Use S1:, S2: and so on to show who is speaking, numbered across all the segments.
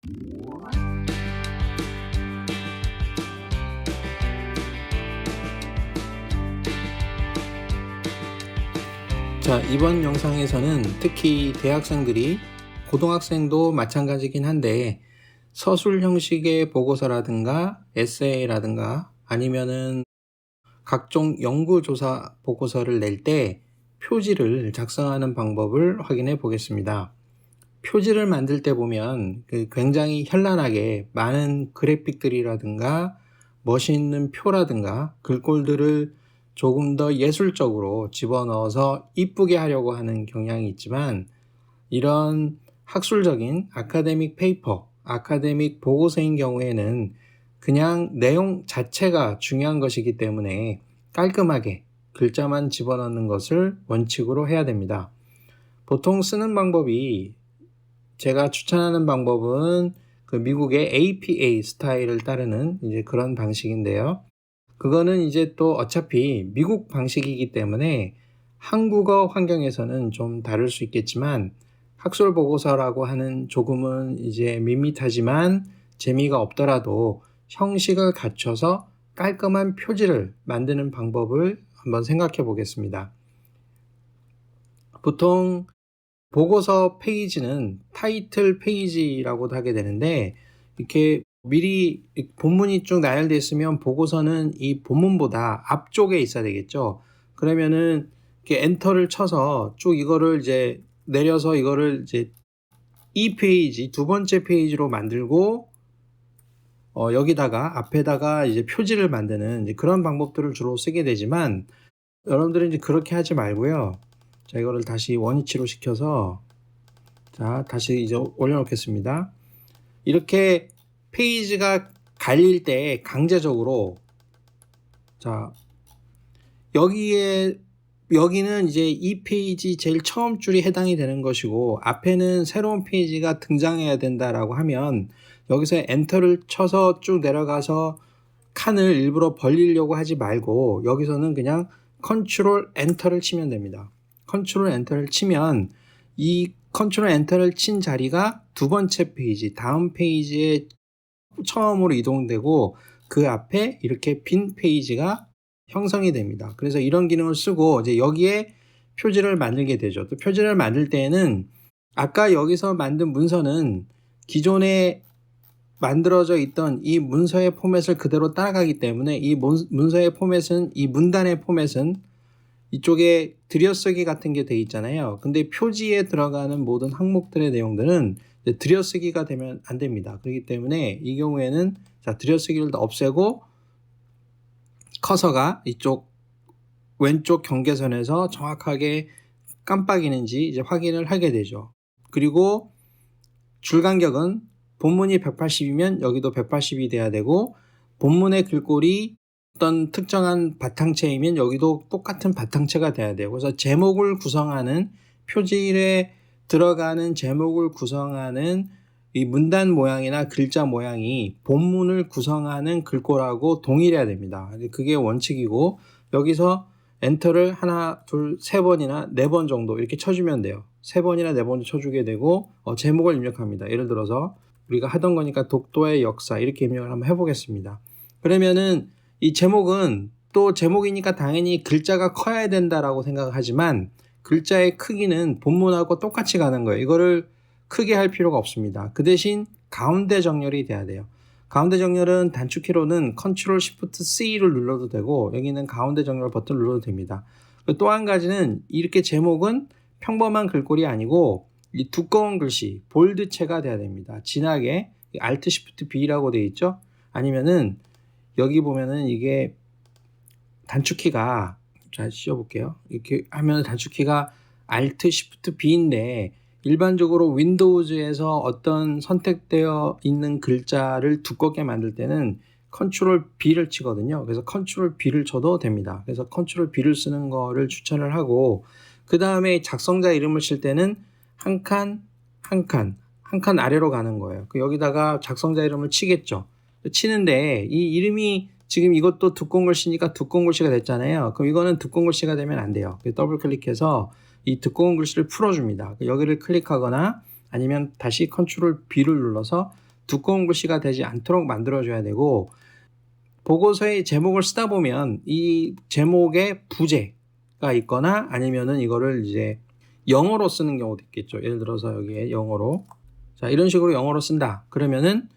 S1: 자, 이번 영상에서는 특히 대학생들이, 고등학생도 마찬가지긴 한데, 서술 형식의 보고서라든가 에세이라든가 아니면은 각종 연구조사 보고서를 낼 때 표지를 작성하는 방법을 확인해 보겠습니다. 표지를 만들 때 보면 굉장히 현란하게 많은 그래픽들이라든가 멋있는 표라든가 글꼴들을 조금 더 예술적으로 집어넣어서 이쁘게 하려고 하는 경향이 있지만, 이런 학술적인 아카데믹 페이퍼, 아카데믹 보고서인 경우에는 그냥 내용 자체가 중요한 것이기 때문에 깔끔하게 글자만 집어넣는 것을 원칙으로 해야 됩니다. 보통 쓰는 방법이, 제가 추천하는 방법은 그 미국의 APA 스타일을 따르는 이제 그런 방식인데요. 그거는 이제 또 어차피 미국 방식이기 때문에 한국어 환경에서는 좀 다를 수 있겠지만, 학술 보고서라고 하는 조금은 이제 밋밋하지만 재미가 없더라도 형식을 갖춰서 깔끔한 표지를 만드는 방법을 한번 생각해 보겠습니다. 보통 보고서 페이지는 타이틀 페이지라고도 하게 되는데, 이렇게 미리 본문이 쭉 나열되어 있으면 보고서는 이 본문보다 앞쪽에 있어야 되겠죠. 그러면은 이렇게 엔터를 쳐서 쭉 이거를 이제 내려서 이거를 이제 이 페이지, 두 번째 페이지로 만들고 여기다가 앞에다가 이제 표지를 만드는 이제 그런 방법들을 주로 쓰게 되지만, 여러분들은 이제 그렇게 하지 말고요. 자, 이거를 다시 원위치로 시켜서, 자, 다시 이제 올려놓겠습니다. 이렇게 페이지가 갈릴 때 강제적으로, 자, 여기는 이제 이 페이지 제일 처음 줄이 해당이 되는 것이고, 앞에는 새로운 페이지가 등장해야 된다라고 하면 여기서 엔터를 쳐서 쭉 내려가서 칸을 일부러 벌리려고 하지 말고, 여기서는 그냥 컨트롤 엔터를 치면 됩니다. 컨트롤 엔터를 치면 이 컨트롤 엔터를 친 자리가 두 번째 페이지, 다음 페이지에 처음으로 이동되고, 그 앞에 이렇게 빈 페이지가 형성이 됩니다. 그래서 이런 기능을 쓰고 이제 여기에 표지를 만들게 되죠. 또 표지를 만들 때에는 아까 여기서 만든 문서는 기존에 만들어져 있던 이 문서의 포맷을 그대로 따라가기 때문에, 이 문서의 포맷은, 이 문단의 포맷은 이쪽에 들여쓰기 같은 게 돼 있잖아요. 근데 표지에 들어가는 모든 항목들의 내용들은 들여쓰기가 되면 안 됩니다. 그렇기 때문에 이 경우에는, 자, 들여쓰기를 다 없애고 커서가 이쪽 왼쪽 경계선에서 정확하게 깜빡이는지 이제 확인을 하게 되죠. 그리고 줄 간격은 본문이 180이면 여기도 180이 돼야 되고, 본문의 글꼴이 어떤 특정한 바탕체이면 여기도 똑같은 바탕체가 돼야 돼요. 그래서 제목을 구성하는, 표지에 들어가는 제목을 구성하는 이 문단 모양이나 글자 모양이 본문을 구성하는 글꼴하고 동일해야 됩니다. 그게 원칙이고, 여기서 엔터를 하나, 둘, 세 번이나 네 번 정도 이렇게 쳐주면 돼요. 세 번이나 네 번도 쳐주게 되고, 제목을 입력합니다. 예를 들어서 우리가 하던 거니까 독도의 역사 이렇게 입력을 한번 해보겠습니다. 그러면은 이 제목은 또 제목이니까 당연히 글자가 커야 된다라고 생각하지만, 글자의 크기는 본문하고 똑같이 가는 거예요. 이거를 크게 할 필요가 없습니다. 그 대신 가운데 정렬이 돼야 돼요. 가운데 정렬은 단축키로는 Ctrl Shift C를 눌러도 되고, 여기는 가운데 정렬 버튼을 눌러도 됩니다. 또 한 가지는, 이렇게 제목은 평범한 글꼴이 아니고 이 두꺼운 글씨, 볼드체가 돼야 됩니다. 진하게 Alt Shift B라고 되어 있죠. 아니면은 여기 보면은 이게 단축키가, 자, 씌워볼게요. 이렇게 하면 단축키가 Alt Shift B인데, 일반적으로 윈도우즈에서 어떤 선택되어 있는 글자를 두껍게 만들 때는 Ctrl B를 치거든요. 그래서 Ctrl B를 쳐도 됩니다. 그래서 Ctrl B를 쓰는 거를 추천을 하고, 그 다음에 작성자 이름을 칠 때는 한 칸, 한 칸, 한 칸 아래로 가는 거예요. 여기다가 작성자 이름을 치겠죠. 치는데 이 이름이 지금 이것도 두꺼운 글씨니까 두꺼운 글씨가 됐잖아요. 그럼 이거는 두꺼운 글씨가 되면 안 돼요. 더블 클릭해서 이 두꺼운 글씨를 풀어줍니다. 여기를 클릭하거나 아니면 다시 컨트롤 B를 눌러서 두꺼운 글씨가 되지 않도록 만들어줘야 되고, 보고서의 제목을 쓰다 보면 이 제목에 부제가 있거나 아니면은 이거를 이제 영어로 쓰는 경우도 있겠죠. 예를 들어서 여기에 영어로, 자, 이런 식으로 영어로 쓴다. 그러면은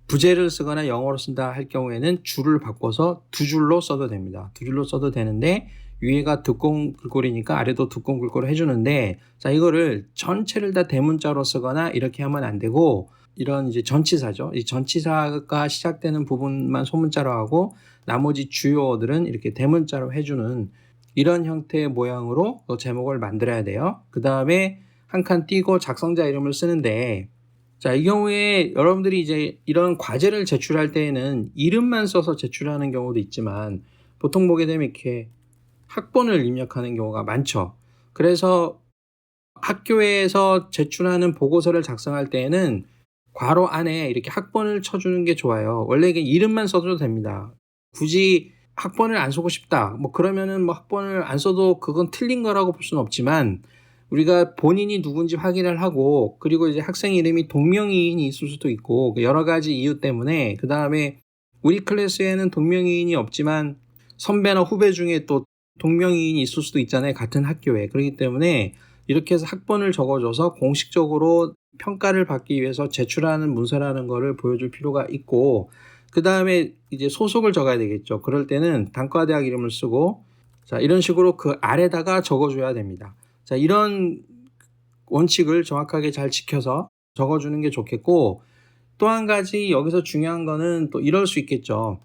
S1: 부제를 쓰거나 영어로 쓴다 할 경우에는 줄을 바꿔서 두 줄로 써도 됩니다. 두 줄로 써도 되는데, 위에가 두꺼운 글꼴이니까 아래도 두꺼운 글꼴을 해주는데, 자, 이거를 전체를 다 대문자로 쓰거나 이렇게 하면 안 되고, 이런 이제 전치사죠. 이 전치사가 시작되는 부분만 소문자로 하고, 나머지 주요어들은 이렇게 대문자로 해주는 이런 형태의 모양으로 제목을 만들어야 돼요. 그 다음에 한 칸 띄고 작성자 이름을 쓰는데, 자, 이 경우에 여러분들이 이제 이런 과제를 제출할 때에는 이름만 써서 제출하는 경우도 있지만, 보통 보게 되면 이렇게 학번을 입력하는 경우가 많죠. 그래서 학교에서 제출하는 보고서를 작성할 때에는 괄호 안에 이렇게 학번을 쳐주는 게 좋아요. 원래 이게 이름만 써도 됩니다. 굳이 학번을 안 쓰고 싶다, 뭐 그러면은 뭐 학번을 안 써도 그건 틀린 거라고 볼 수는 없지만, 우리가 본인이 누군지 확인을 하고, 그리고 이제 학생 이름이 동명이인이 있을 수도 있고, 여러 가지 이유 때문에, 그 다음에 우리 클래스에는 동명이인이 없지만 선배나 후배 중에 또 동명이인이 있을 수도 있잖아요. 같은 학교에. 그렇기 때문에 이렇게 해서 학번을 적어줘서 공식적으로 평가를 받기 위해서 제출하는 문서라는 거를 보여줄 필요가 있고, 그 다음에 이제 소속을 적어야 되겠죠. 그럴 때는 단과대학 이름을 쓰고, 자, 이런 식으로 그 아래다가 적어줘야 됩니다. 자, 이런 원칙을 정확하게 잘 지켜서 적어주는 게 좋겠고, 또 한 가지 여기서 중요한 거는 또 이럴 수 있겠죠.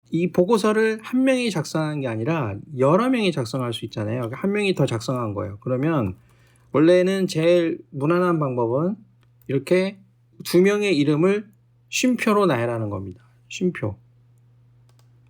S1: 이 보고서를 한 명이 작성한 게 아니라 여러 명이 작성할 수 있잖아요. 한 명이 더 작성한 거예요. 그러면 원래는 제일 무난한 방법은 이렇게 두 명의 이름을 쉼표로 나열하는 겁니다. 쉼표.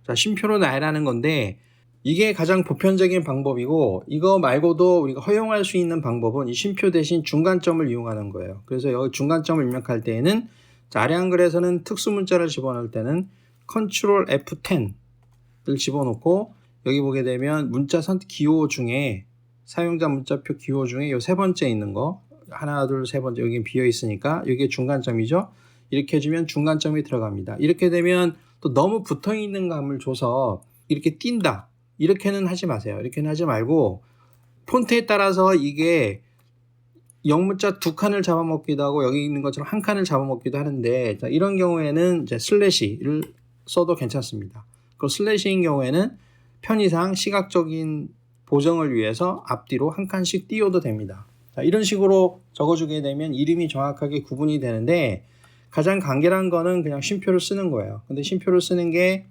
S1: 자, 쉼표로 나열하는 건데, 이게 가장 보편적인 방법이고, 이거 말고도 우리가 허용할 수 있는 방법은 이 쉼표 대신 중간점을 이용하는 거예요. 그래서 여기 중간점을 입력할 때에는, 자, 아래 한글에서는 특수문자를 집어넣을 때는 Ctrl F10을 집어넣고, 여기 보게 되면 문자 선택 기호 중에 사용자 문자표 기호 중에 요 세 번째 있는 거, 하나 둘 세 번째, 여기 비어 있으니까 이게 중간점이죠. 이렇게 해주면 중간점이 들어갑니다. 이렇게 되면 또 너무 붙어 있는 감을 줘서 이렇게 띈다, 이렇게는 하지 마세요. 이렇게는 하지 말고, 폰트에 따라서 이게 영문자 두 칸을 잡아먹기도 하고 여기 있는 것처럼 한 칸을 잡아먹기도 하는데, 자, 이런 경우에는 이제 슬래시를 써도 괜찮습니다. 그 슬래시인 경우에는 편의상 시각적인 보정을 위해서 앞뒤로 한 칸씩 띄워도 됩니다. 자, 이런 식으로 적어주게 되면 이름이 정확하게 구분이 되는데, 가장 간결한 거는 그냥 쉼표를 쓰는 거예요. 근데 쉼표를 쓰는 게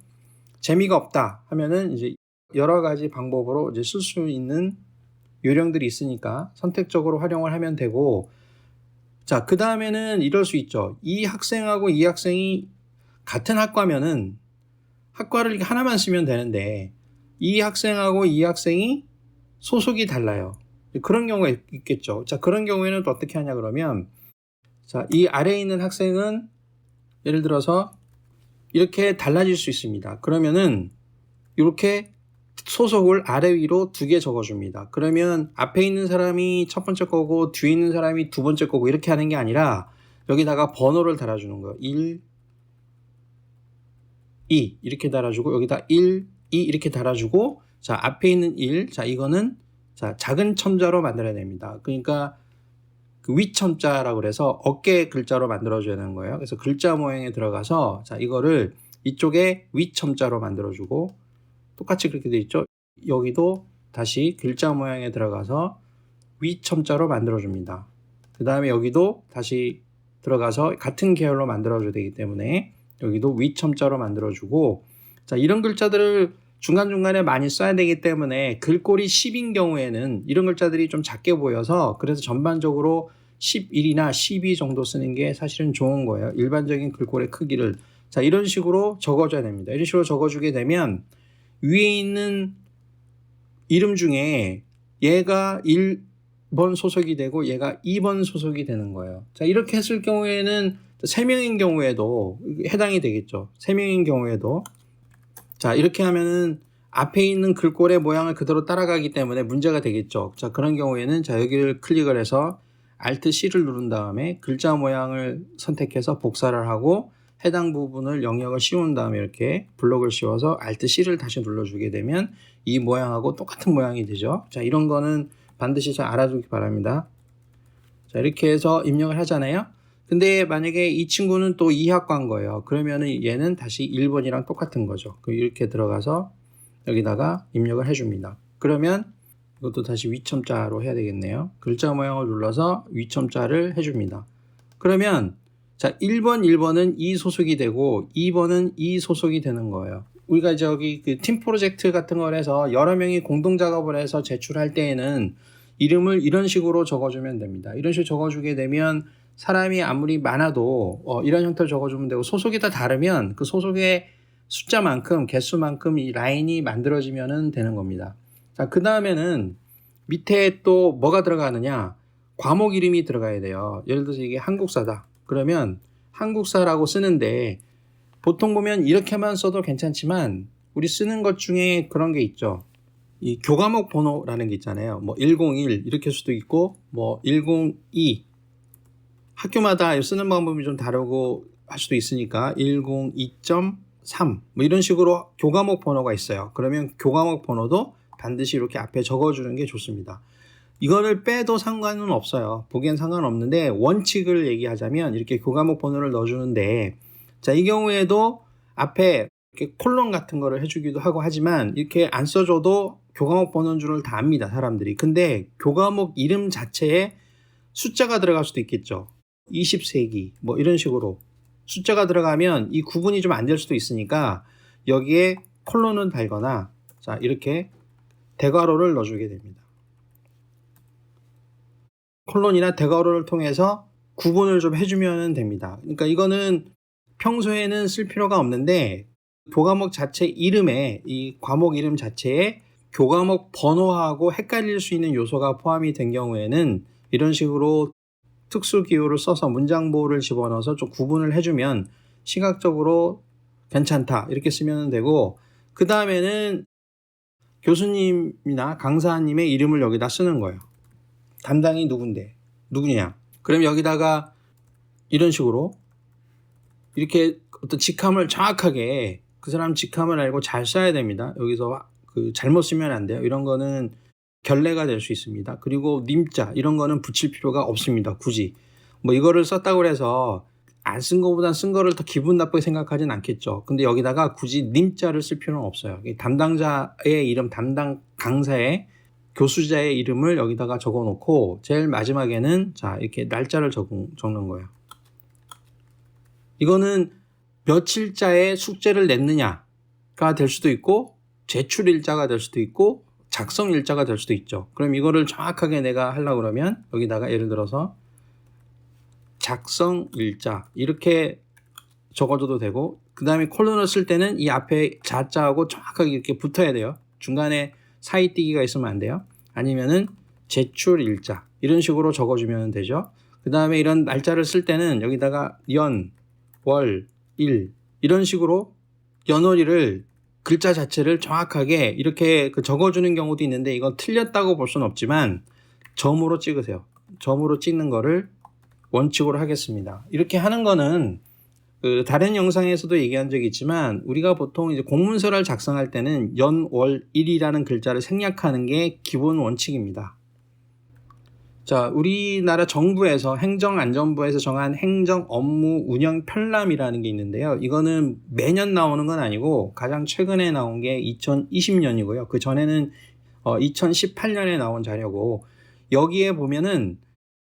S1: 재미가 없다 하면은 이제 여러 가지 방법으로 이제 쓸 수 있는 요령들이 있으니까 선택적으로 활용을 하면 되고, 자, 그 다음에는 이럴 수 있죠. 이 학생하고 이 학생이 같은 학과면은 학과를 이렇게 하나만 쓰면 되는데, 이 학생하고 이 학생이 소속이 달라요. 그런 경우가 있겠죠. 자, 그런 경우에는 또 어떻게 하냐 그러면, 자, 이 아래에 있는 학생은 예를 들어서 이렇게 달라질 수 있습니다. 그러면은 이렇게 소속을 아래 위로 두 개 적어줍니다. 그러면 앞에 있는 사람이 첫 번째 거고 뒤에 있는 사람이 두 번째 거고 이렇게 하는 게 아니라, 여기다가 번호를 달아주는 거예요. 1, 2 이렇게 달아주고, 여기다 1, 2 이렇게 달아주고, 자, 앞에 있는 1, 자, 이거는 자, 작은 첨자로 만들어야 됩니다. 그러니까 그 위첨자라고 그래서 어깨 글자로 만들어줘야 되는 거예요. 그래서 글자 모양에 들어가서, 자, 이거를 이쪽에 위첨자로 만들어주고, 똑같이 그렇게 돼 있죠. 여기도 다시 글자 모양에 들어가서 위첨자로 만들어줍니다. 그 다음에 여기도 다시 들어가서 같은 계열로 만들어줘야 되기 때문에 여기도 위첨자로 만들어주고, 자, 이런 글자들을 중간중간에 많이 써야 되기 때문에 글꼴이 10인 경우에는 이런 글자들이 좀 작게 보여서, 그래서 전반적으로 11이나 12 정도 쓰는 게 사실은 좋은 거예요. 일반적인 글꼴의 크기를. 자, 이런 식으로 적어줘야 됩니다. 이런 식으로 적어주게 되면 위에 있는 이름 중에 얘가 1번 소속이 되고 얘가 2번 소속이 되는 거예요. 자, 이렇게 했을 경우에는 3명인 경우에도 해당이 되겠죠. 3명인 경우에도. 자, 이렇게 하면은 앞에 있는 글꼴의 모양을 그대로 따라가기 때문에 문제가 되겠죠. 자, 그런 경우에는 자, 여기를 클릭을 해서 Alt C를 누른 다음에 글자 모양을 선택해서 복사를 하고 해당 부분을 영역을 씌운 다음에 이렇게 블록을 씌워서 Alt C를 다시 눌러주게 되면 이 모양하고 똑같은 모양이 되죠. 자, 이런 거는 반드시 잘 알아두기 바랍니다. 자, 이렇게 해서 입력을 하잖아요. 근데 만약에 이 친구는 또 2학과인 거예요. 그러면은 얘는 다시 1번이랑 똑같은 거죠. 이렇게 들어가서 여기다가 입력을 해줍니다. 그러면 이것도 다시 위첨자로 해야 되겠네요. 글자 모양을 눌러서 위첨자를 해줍니다. 그러면 자, 1번은 이 소속이 되고 2번은 이 소속이 되는 거예요. 우리가 저기 그 팀 프로젝트 같은 걸 해서 여러 명이 공동 작업을 해서 제출할 때에는 이름을 이런 식으로 적어주면 됩니다. 이런 식으로 적어주게 되면 사람이 아무리 많아도 이런 형태로 적어주면 되고 소속이 다 다르면 그 소속의 숫자만큼 개수만큼 이 라인이 만들어지면 되는 겁니다. 자, 그 다음에는 밑에 또 뭐가 들어가느냐, 과목 이름이 들어가야 돼요. 예를 들어서 이게 한국사다. 그러면 한국사라고 쓰는데 보통 보면 이렇게만 써도 괜찮지만 우리 쓰는 것 중에 그런 게 있죠. 이 교과목 번호라는 게 있잖아요. 뭐 101 이렇게 할 수도 있고 뭐 102 학교마다 쓰는 방법이 좀 다르고 할 수도 있으니까 102.3 뭐 이런 식으로 교과목 번호가 있어요. 그러면 교과목 번호도 반드시 이렇게 앞에 적어주는 게 좋습니다. 이거를 빼도 상관은 없어요. 보기엔 상관없는데 원칙을 얘기하자면 이렇게 교과목 번호를 넣어주는데 자, 이 경우에도 앞에 이렇게 콜론 같은 거를 해주기도 하고 하지만 이렇게 안 써줘도 교과목 번호인 줄을 다 압니다, 사람들이. 근데 교과목 이름 자체에 숫자가 들어갈 수도 있겠죠. 20세기 뭐 이런 식으로 숫자가 들어가면 이 구분이 좀 안 될 수도 있으니까 여기에 콜론을 달거나 자, 이렇게 대괄호를 넣어주게 됩니다. 콜론이나 대괄호를 통해서 구분을 좀 해주면 됩니다. 그러니까 이거는 평소에는 쓸 필요가 없는데 교과목 자체 이름에 이 과목 이름 자체에 교과목 번호하고 헷갈릴 수 있는 요소가 포함이 된 경우에는 이런 식으로 특수 기호를 써서 문장 보호를 집어넣어서 좀 구분을 해주면 시각적으로 괜찮다 이렇게 쓰면 되고, 그 다음에는 교수님이나 강사님의 이름을 여기다 쓰는 거예요. 담당이 누구냐. 그럼 여기다가 이런 식으로 이렇게 어떤 직함을 정확하게 그 사람 직함을 알고 잘 써야 됩니다. 여기서 잘못 쓰면 안 돼요. 이런 거는 결례가 될 수 있습니다. 그리고 님자 이런 거는 붙일 필요가 없습니다. 굳이 뭐 이거를 썼다고 해서 안 쓴 거보다 쓴 거를 더 기분 나쁘게 생각하진 않겠죠. 근데 여기다가 굳이 님자를 쓸 필요는 없어요. 담당자의 이름, 담당 강사의 교수자의 이름을 여기다가 적어 놓고 제일 마지막에는 자, 이렇게 날짜를 적는 거예요. 이거는 며칠자에 숙제를 냈느냐가 될 수도 있고 제출일자가 될 수도 있고 작성일자가 될 수도 있죠. 그럼 이거를 정확하게 내가 하려고 그러면 여기다가 예를 들어서 작성일자 이렇게 적어줘도 되고, 그 다음에 콜론을 쓸 때는 이 앞에 자자하고 정확하게 이렇게 붙어야 돼요. 중간에 사이띄기가 있으면 안 돼요. 아니면은 제출일자 이런 식으로 적어주면 되죠. 그 다음에 이런 날짜를 쓸 때는 여기다가 연, 월, 일 이런 식으로 연월일을 글자 자체를 정확하게 이렇게 적어주는 경우도 있는데 이건 틀렸다고 볼 수는 없지만 점으로 찍으세요. 점으로 찍는 거를 원칙으로 하겠습니다. 이렇게 하는 거는 다른 영상에서도 얘기한 적이 있지만 우리가 보통 이제 공문서를 작성할 때는 연, 월, 일이라는 글자를 생략하는 게 기본 원칙입니다. 자, 우리나라 정부에서 행정안전부에서 정한 행정 업무 운영 편람이라는 게 있는데요. 이거는 매년 나오는 건 아니고 가장 최근에 나온 게 2020년이고요. 그 전에는 2018년에 나온 자료고, 여기에 보면은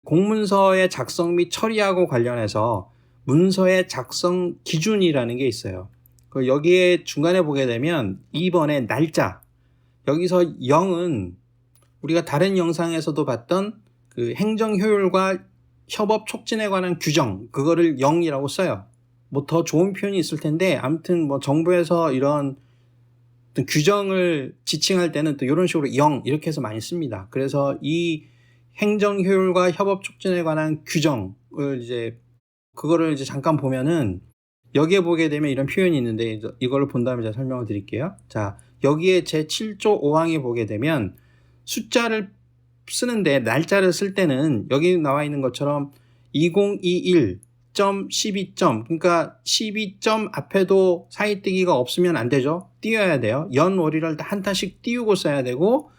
S1: 공문서의 작성 및 처리하고 관련해서 문서의 작성 기준이라는 게 있어요. 여기에 중간에 보게 되면 2번의 날짜, 여기서 0은 우리가 다른 영상에서도 봤던 그 행정 효율과 협업 촉진에 관한 규정, 그거를 0이라고 써요. 뭐 더 좋은 표현이 있을 텐데 아무튼 뭐 정부에서 이런 규정을 지칭할 때는 또 이런 식으로 0 이렇게 해서 많이 씁니다. 그래서 이 행정 효율과 협업 촉진에 관한 규정을 그거를 잠깐 보면은 여기에 보게 되면 이런 표현이 있는데 이걸 본 다음에 제가 설명을 드릴게요. 자, 여기에 제 7조 5항에 보게 되면 숫자를 쓰는데 날짜를 쓸 때는 여기 나와 있는 것처럼 2021.12점 그러니까 12점 앞에도 사이뜨기가 없으면 안 되죠. 띄워야 돼요. 연월일을 한 타씩 띄우고 써야 되고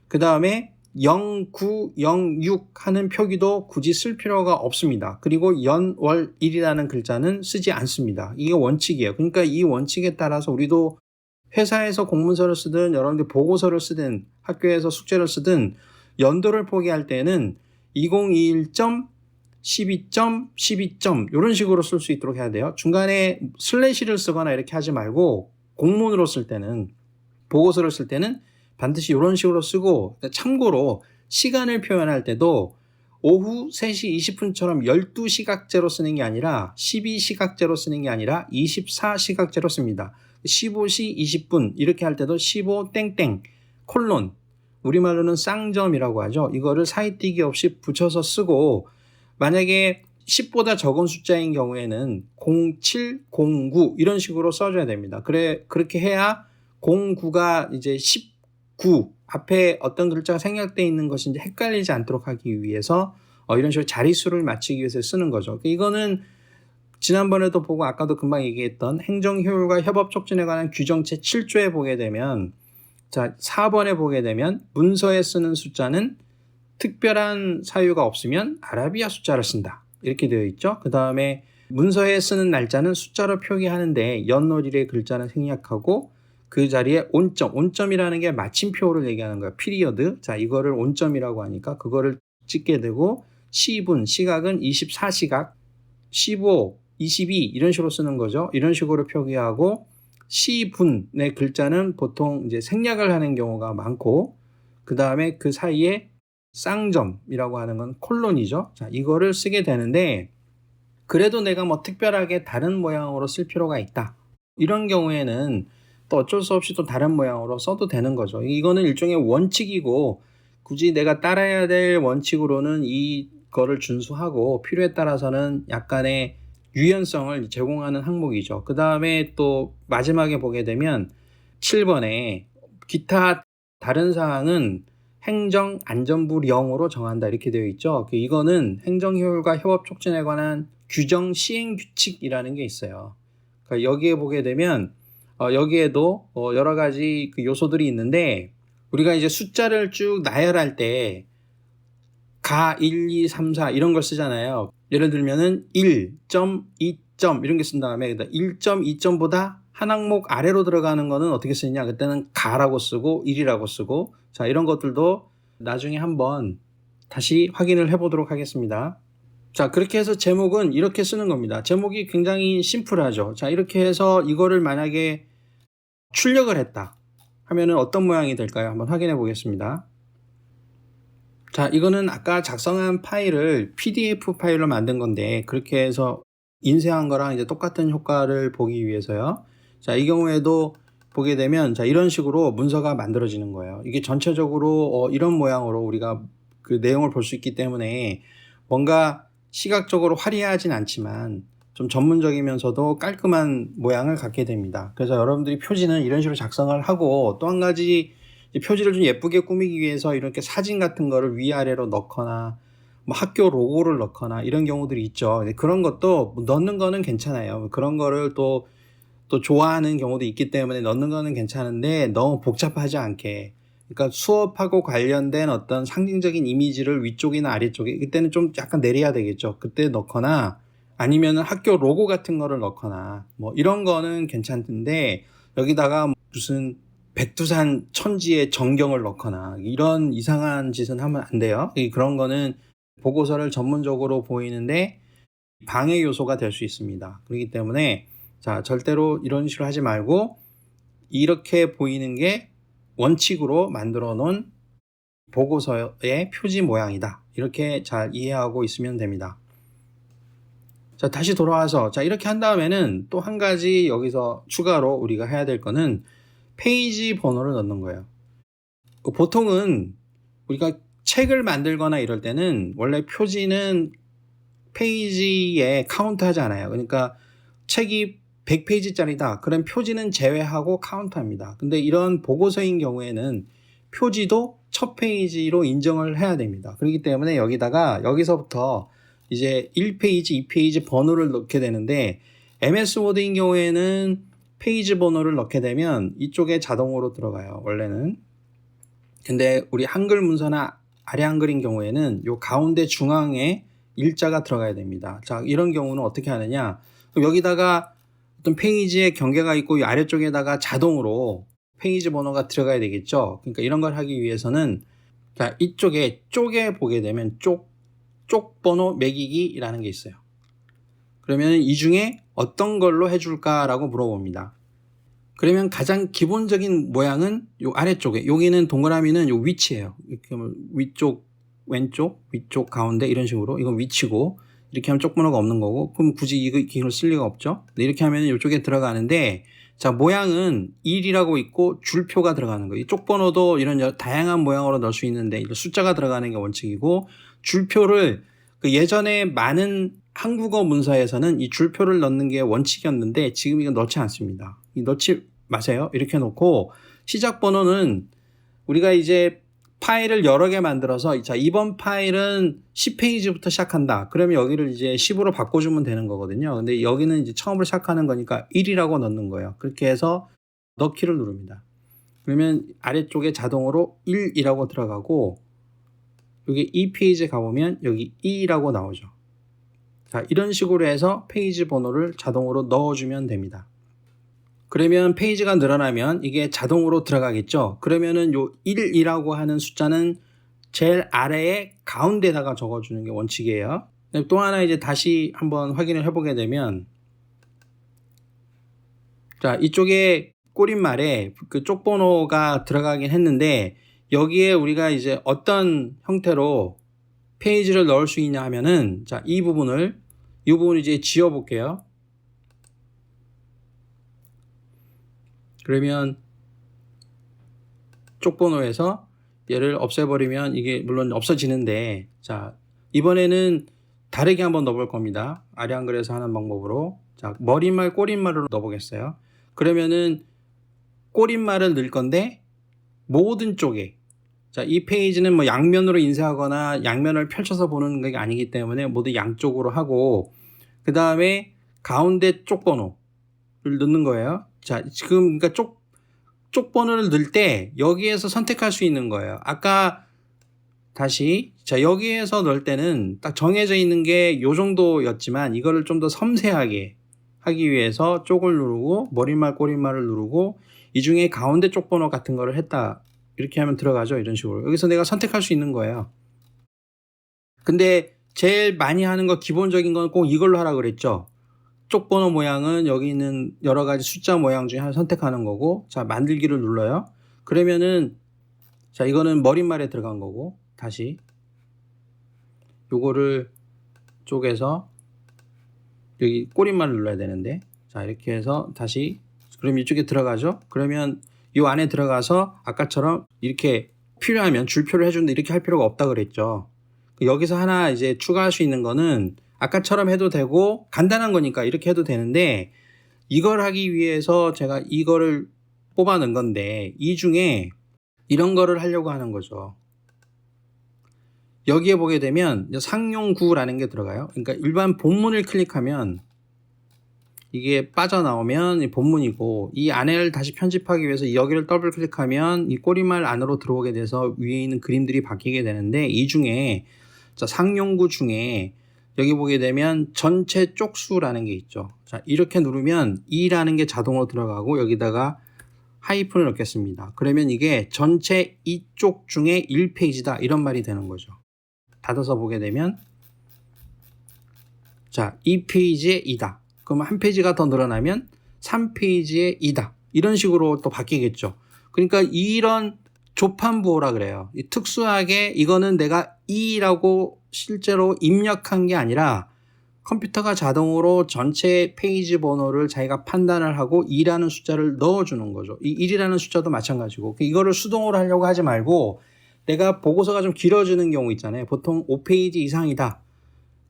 S1: 그 다음에 0906 하는 표기도 굳이 쓸 필요가 없습니다. 그리고 연월일이라는 글자는 쓰지 않습니다. 이게 원칙이에요. 그러니까 이 원칙에 따라서 우리도 회사에서 공문서를 쓰든 여러분들 보고서를 쓰든 학교에서 숙제를 쓰든 연도를 표기할 때는 2021.12점 12점 이런 식으로 쓸 수 있도록 해야 돼요. 중간에 슬래시를 쓰거나 이렇게 하지 말고 공문으로 쓸 때는 보고서를 쓸 때는 반드시 이런 식으로 쓰고 참고로 시간을 표현할 때도 오후 3시 20분처럼 12시각제로 쓰는 게 아니라 12시각제로 쓰는 게 아니라 24시각제로 씁니다. 15시 20분 이렇게 할 때도 15 땡땡 콜론 우리말로는 쌍점이라고 하죠. 이거를 사이띄기 없이 붙여서 쓰고 만약에 10보다 적은 숫자인 경우에는 07, 09 이런 식으로 써줘야 됩니다. 그렇게 해야 09가 이제 19 앞에 어떤 글자가 생략되어 있는 것인지 헷갈리지 않도록 하기 위해서 이런 식으로 자릿수를 맞추기 위해서 쓰는 거죠. 이거는 지난번에도 보고 아까도 금방 얘기했던 행정효율과 협업 촉진에 관한 규정 제7조에 보게 되면 자 4번에 보게 되면 문서에 쓰는 숫자는 특별한 사유가 없으면 아라비아 숫자를 쓴다. 이렇게 되어 있죠. 그 다음에 문서에 쓰는 날짜는 숫자로 표기하는데 연월일의 글자는 생략하고 그 자리에 온점이라는 게 마침표를 얘기하는 거예요. 피리어드. 자, 이거를 온점이라고 하니까 그거를 찍게 되고 시분, 시각은 24시각, 15, 22 이런 식으로 쓰는 거죠. 이런 식으로 표기하고 시분의 글자는 보통 이제 생략을 하는 경우가 많고 그 다음에 그 사이에 쌍점이라고 하는 건 콜론이죠. 자, 이거를 쓰게 되는데 그래도 내가 뭐 특별하게 다른 모양으로 쓸 필요가 있다. 이런 경우에는 또 어쩔 수 없이 또 다른 모양으로 써도 되는 거죠. 이거는 일종의 원칙이고 굳이 내가 따라야 될 원칙으로는 이거를 준수하고 필요에 따라서는 약간의 유연성을 제공하는 항목이죠. 그 다음에 또 마지막에 보게 되면 7번에 기타 다른 사항은 행정안전부령으로 정한다 이렇게 되어 있죠. 이거는 행정효율과 협업 촉진에 관한 규정 시행규칙이라는 게 있어요. 그러니까 여기에 보게 되면 여기에도 여러 가지 그 요소들이 있는데 우리가 이제 숫자를 쭉 나열할 때 가 1, 2, 3, 4 이런 걸 쓰잖아요. 예를 들면은 1점, 2점 이런 게 쓴 다음에 1점, 2점보다 한 항목 아래로 들어가는 거는 어떻게 쓰느냐? 그때는 가라고 쓰고 1이라고 쓰고 자 이런 것들도 나중에 한번 다시 확인을 해보도록 하겠습니다. 자 그렇게 해서 제목은 이렇게 쓰는 겁니다. 제목이 굉장히 심플하죠. 자 이렇게 해서 이거를 만약에 출력을 했다 하면은 어떤 모양이 될까요? 한번 확인해 보겠습니다. 자 이거는 아까 작성한 파일을 PDF 파일로 만든 건데 그렇게 해서 인쇄한 거랑 이제 똑같은 효과를 보기 위해서요. 자 이 경우에도 보게 되면 자 이런 식으로 문서가 만들어지는 거예요. 이게 전체적으로 이런 모양으로 우리가 그 내용을 볼 수 있기 때문에 뭔가 시각적으로 화려하진 않지만 좀 전문적이면서도 깔끔한 모양을 갖게 됩니다. 그래서 여러분들이 표지는 이런 식으로 작성을 하고 또 한 가지 표지를 좀 예쁘게 꾸미기 위해서 이렇게 사진 같은 거를 위아래로 넣거나 뭐 학교 로고를 넣거나 이런 경우들이 있죠. 그런 것도 넣는 거는 괜찮아요. 그런 거를 또 좋아하는 경우도 있기 때문에 넣는 거는 괜찮은데 너무 복잡하지 않게 그러니까 수업하고 관련된 어떤 상징적인 이미지를 위쪽이나 아래쪽에 그때는 좀 약간 내려야 되겠죠. 그때 넣거나 아니면 학교 로고 같은 거를 넣거나 뭐 이런 거는 괜찮은데 여기다가 무슨 백두산 천지의 전경을 넣거나 이런 이상한 짓은 하면 안 돼요. 그런 거는 보고서를 전문적으로 보이는데 방해 요소가 될 수 있습니다. 그렇기 때문에 자 절대로 이런 식으로 하지 말고 이렇게 보이는 게 원칙으로 만들어 놓은 보고서의 표지 모양이다. 이렇게 잘 이해하고 있으면 됩니다. 자 다시 돌아와서 자 이렇게 한 다음에는 또 한 가지 여기서 추가로 우리가 해야 될 거는 페이지 번호를 넣는 거예요. 보통은 우리가 책을 만들거나 이럴 때는 원래 표지는 페이지에 카운트하지 않아요. 그러니까 책이 100페이지짜리다. 그럼 표지는 제외하고 카운트합니다. 근데 이런 보고서인 경우에는 표지도 첫 페이지로 인정을 해야 됩니다. 그렇기 때문에 여기서부터 이제 1페이지, 2페이지 번호를 넣게 되는데 MS 워드인 경우에는 페이지 번호를 넣게 되면 이쪽에 자동으로 들어가요. 원래는. 근데 우리 한글 문서나 아래 한글인 경우에는 요 가운데 중앙에 일자가 들어가야 됩니다. 자, 이런 경우는 어떻게 하느냐? 그럼 여기다가 어떤 페이지에 경계가 있고 이 아래쪽에다가 자동으로 페이지 번호가 들어가야 되겠죠. 그러니까 이런 걸 하기 위해서는 자, 이쪽에 쪽에 보게 되면 쪽 번호 매기기라는 게 있어요. 그러면 이 중에 어떤 걸로 해줄까라고 물어봅니다. 그러면 가장 기본적인 모양은 요 아래쪽에, 여기는 동그라미는 요 위치예요. 이렇게 하면 위쪽, 왼쪽, 위쪽, 가운데 이런 식으로 이건 위치고, 이렇게 하면 쪽 번호가 없는 거고, 그럼 굳이 이걸 쓸 리가 없죠. 이렇게 하면 이쪽에 들어가는데, 자, 모양은 1이라고 있고 줄표가 들어가는 거예요. 쪽 번호도 이런 다양한 모양으로 넣을 수 있는데 숫자가 들어가는 게 원칙이고, 줄표를 예전에 많은 한국어 문서에서는 이 줄표를 넣는 게 원칙이었는데 지금 이거 넣지 않습니다. 넣지 마세요. 이렇게 놓고 시작 번호는 우리가 이제 파일을 여러 개 만들어서 자, 이번 파일은 10페이지부터 시작한다. 그러면 여기를 이제 10으로 바꿔주면 되는 거거든요. 근데 여기는 이제 처음으로 시작하는 거니까 1이라고 넣는 거예요. 그렇게 해서 넣기를 누릅니다. 그러면 아래쪽에 자동으로 1이라고 들어가고 여기 2페이지에 가보면 여기 2라고 나오죠. 자, 이런 식으로 해서 페이지 번호를 자동으로 넣어주면 됩니다. 그러면 페이지가 늘어나면 이게 자동으로 들어가겠죠. 그러면은 요 1이라고 하는 숫자는 제일 아래에 가운데다가 적어주는 게 원칙이에요. 또 하나 이제 다시 한번 확인을 해보게 되면 자, 이쪽에 꼬릿말에 그 쪽 번호가 들어가긴 했는데 여기에 우리가 이제 어떤 형태로 페이지를 넣을 수 있냐 하면은 자, 이 부분을 이제 지워 볼게요. 그러면 쪽 번호에서 얘를 없애버리면 이게 물론 없어지는데 자, 이번에는 다르게 한번 넣어볼 겁니다. 아래 한글에서 하는 방법으로 자, 머릿말 꼬릿말을 넣어보겠어요. 그러면은 꼬릿말을 넣을 건데 모든 쪽에 자, 이 페이지는 뭐 양면으로 인쇄하거나 양면을 펼쳐서 보는 게 아니기 때문에 모두 양쪽으로 하고 그 다음에 가운데 쪽 번호를 넣는 거예요. 자, 지금 그러니까 쪽 번호를 넣을 때 여기에서 선택할 수 있는 거예요. 아까 다시 자, 여기에서 넣을 때는 딱 정해져 있는 게 요 정도였지만 이거를 좀 더 섬세하게 하기 위해서 쪽을 누르고 머릿말 꼬릿말을 누르고 이 중에 가운데 쪽 번호 같은 거를 했다. 이렇게 하면 들어가죠. 이런 식으로. 여기서 내가 선택할 수 있는 거예요. 근데 제일 많이 하는 거 기본적인 건 꼭 이걸로 하라 그랬죠. 쪽 번호 모양은 여기 있는 여러 가지 숫자 모양 중에 하나 선택하는 거고 자, 만들기를 눌러요. 그러면은 자, 이거는 머릿말에 들어간 거고 다시 요거를 쪼개서 여기 꼬릿말을 눌러야 되는데 자, 이렇게 해서 다시 그럼 이쪽에 들어가죠. 그러면 이 안에 들어가서 아까처럼 이렇게 필요하면 줄표를 해주는데 이렇게 할 필요가 없다 그랬죠. 여기서 하나 이제 추가할 수 있는 거는 아까처럼 해도 되고 간단한 거니까 이렇게 해도 되는데 이걸 하기 위해서 제가 이거를 뽑아 넣은 건데 이 중에 이런 거를 하려고 하는 거죠. 여기에 보게 되면 상용구라는 게 들어가요. 그러니까 일반 본문을 클릭하면 이게 빠져나오면 본문이고 이 안에를 다시 편집하기 위해서 여기를 더블 클릭하면 이 꼬리말 안으로 들어오게 돼서 위에 있는 그림들이 바뀌게 되는데 이 중에 자, 상용구 중에 여기 보게 되면 전체 쪽수라는 게 있죠. 자, 이렇게 누르면 2라는 게 자동으로 들어가고 여기다가 하이픈을 넣겠습니다. 그러면 이게 전체 이쪽 중에 1페이지다 이런 말이 되는 거죠. 닫아서 보게 되면 자, 2페이지에 2다. 그럼 한 페이지가 더 늘어나면 3페이지에 2다. 이런 식으로 또 바뀌겠죠. 그러니까 이런 조판부호라 그래요. 특수하게 이거는 내가 2라고 실제로 입력한 게 아니라 컴퓨터가 자동으로 전체 페이지 번호를 자기가 판단을 하고 2라는 숫자를 넣어주는 거죠. 이 1이라는 숫자도 마찬가지고 이거를 수동으로 하려고 하지 말고 내가 보고서가 좀 길어지는 경우 있잖아요. 보통 5페이지 이상이다.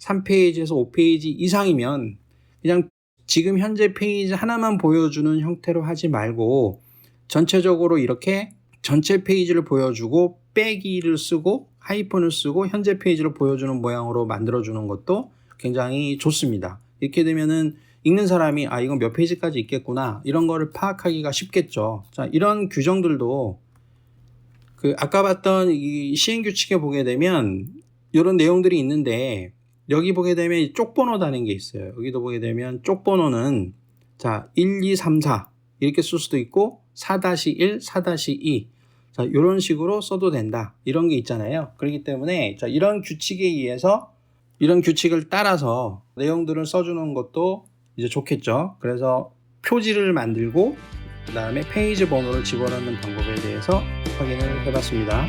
S1: 3페이지에서 5페이지 이상이면 그냥 지금 현재 페이지 하나만 보여주는 형태로 하지 말고 전체적으로 이렇게 전체 페이지를 보여주고 빼기를 쓰고 하이픈을 쓰고 현재 페이지를 보여주는 모양으로 만들어주는 것도 굉장히 좋습니다. 이렇게 되면은 읽는 사람이 이건 몇 페이지까지 있겠구나 이런 거를 파악하기가 쉽겠죠. 자, 이런 규정들도 아까 봤던 이 시행규칙에 보게 되면 이런 내용들이 있는데 여기 보게 되면 쪽번호라는 게 있어요. 여기도 보게 되면 쪽번호는 자 1, 2, 3, 4 이렇게 쓸 수도 있고 4-1, 4-2 자 이런 식으로 써도 된다 이런 게 있잖아요. 그렇기 때문에 자 이런 규칙에 의해서 이런 규칙을 따라서 내용들을 써주는 것도 이제 좋겠죠. 그래서 표지를 만들고 그 다음에 페이지 번호를 집어넣는 방법에 대해서 확인을 해봤습니다.